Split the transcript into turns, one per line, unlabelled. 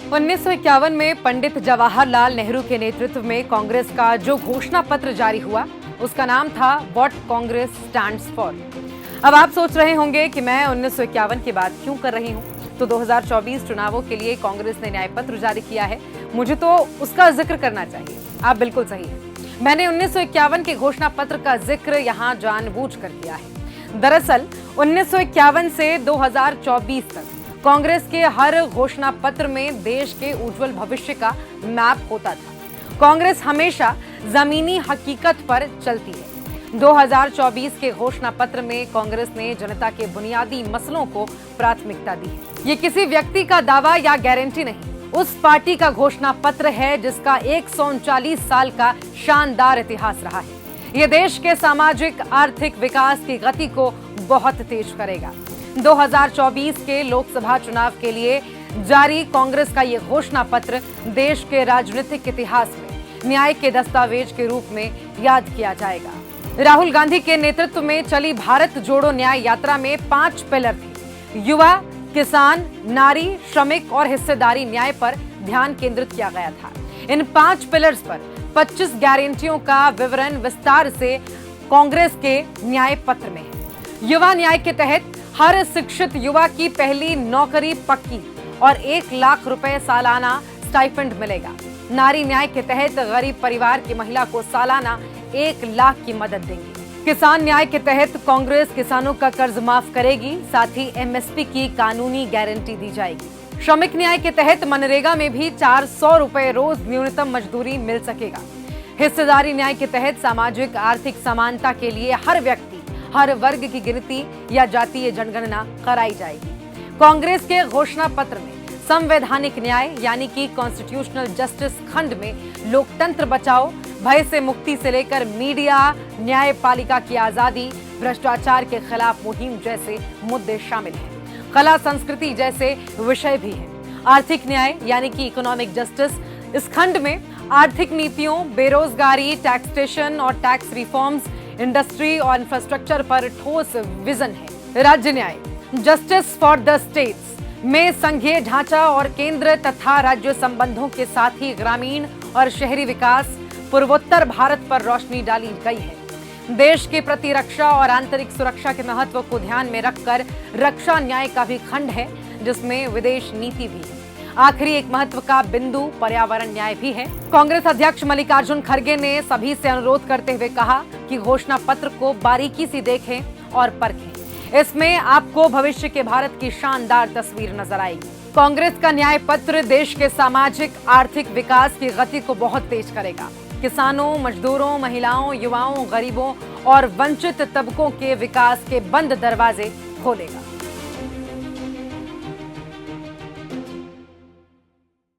1951 में पंडित जवाहरलाल नेहरू के नेतृत्व में कांग्रेस का जो घोषणा पत्र जारी हुआ उसका नाम था व्हाट कांग्रेस स्टैंड्स फॉर। अब आप सोच रहे होंगे कि मैं 1951 की बात क्यों कर रही हूं, तो 2024 चुनावों के लिए कांग्रेस ने न्याय पत्र जारी किया है, मुझे तो उसका जिक्र करना चाहिए। आप बिल्कुल सही है, मैंने 1951 के घोषणा पत्र का जिक्र यहां जानबूझकर किया है। दरअसल 1951 से 2024 तक कांग्रेस के हर घोषणा पत्र में देश के उज्जवल भविष्य का मैप होता था। कांग्रेस हमेशा जमीनी हकीकत पर चलती है। 2024 के घोषणा पत्र में कांग्रेस ने जनता के बुनियादी मसलों को प्राथमिकता दी है। ये किसी व्यक्ति का दावा या गारंटी नहीं, उस पार्टी का घोषणा पत्र है जिसका 139 साल का शानदार इतिहास रहा है। ये देश के सामाजिक आर्थिक विकास की गति को बहुत तेज करेगा। 2024 के लोकसभा चुनाव के लिए जारी कांग्रेस का ये घोषणा पत्र देश के राजनीतिक इतिहास में न्याय के दस्तावेज के रूप में याद किया जाएगा। राहुल गांधी के नेतृत्व में चली भारत जोड़ो न्याय यात्रा में 5 पिलर थे। युवा, किसान, नारी, श्रमिक और हिस्सेदारी न्याय पर ध्यान केंद्रित किया गया था। इन 5 पिलर्स पर 25 गारंटियों का विवरण विस्तार से कांग्रेस के न्याय पत्र में है। युवा न्याय के तहत हर शिक्षित युवा की पहली नौकरी पक्की और 1 लाख रुपए सालाना स्टाइपेंड मिलेगा। नारी न्याय के तहत गरीब परिवार की महिला को सालाना 1 लाख की मदद देंगी। किसान न्याय के तहत कांग्रेस किसानों का कर्ज माफ करेगी, साथ ही एमएसपी की कानूनी गारंटी दी जाएगी। श्रमिक न्याय के तहत मनरेगा में भी 400 रुपए रोज न्यूनतम मजदूरी मिल सकेगा। हिस्सेदारी न्याय के तहत सामाजिक आर्थिक समानता के लिए हर व्यक्ति, हर वर्ग की गिनती या जातीय जनगणना कराई जाएगी। कांग्रेस के घोषणा पत्र में संवैधानिक न्याय यानी कि कॉन्स्टिट्यूशनल जस्टिस खंड में लोकतंत्र बचाओ, भय से मुक्ति से लेकर मीडिया, न्यायपालिका की आजादी, भ्रष्टाचार के खिलाफ मुहिम जैसे मुद्दे शामिल हैं। कला संस्कृति जैसे विषय भी हैं। आर्थिक न्याय यानी कि इकोनॉमिक जस्टिस, इस खंड में आर्थिक नीतियों, बेरोजगारी, टैक्सेशन और टैक्स रिफॉर्म्स, इंडस्ट्री और इंफ्रास्ट्रक्चर पर ठोस विजन है। राज्य न्याय जस्टिस फॉर द स्टेट्स में संघीय ढांचा और केंद्र तथा राज्य संबंधों के साथ ही ग्रामीण और शहरी विकास, पूर्वोत्तर भारत पर रोशनी डाली गई है। देश के प्रति रक्षा और आंतरिक सुरक्षा के महत्व को ध्यान में रखकर रक्षा न्याय का भी खंड है, जिसमें विदेश नीति भी है। आखिरी एक महत्व का बिंदु पर्यावरण न्याय भी है। कांग्रेस अध्यक्ष मल्लिकार्जुन खड़गे ने सभी से अनुरोध करते हुए कहा कि घोषणा पत्र को बारीकी से देखें और परखें। इसमें आपको भविष्य के भारत की शानदार तस्वीर नजर आएगी। कांग्रेस का न्याय पत्र देश के सामाजिक आर्थिक विकास की गति को बहुत तेज करेगा। किसानों, मजदूरों, महिलाओं, युवाओं, गरीबों और वंचित तबकों के विकास के बंद दरवाजे खोलेगा।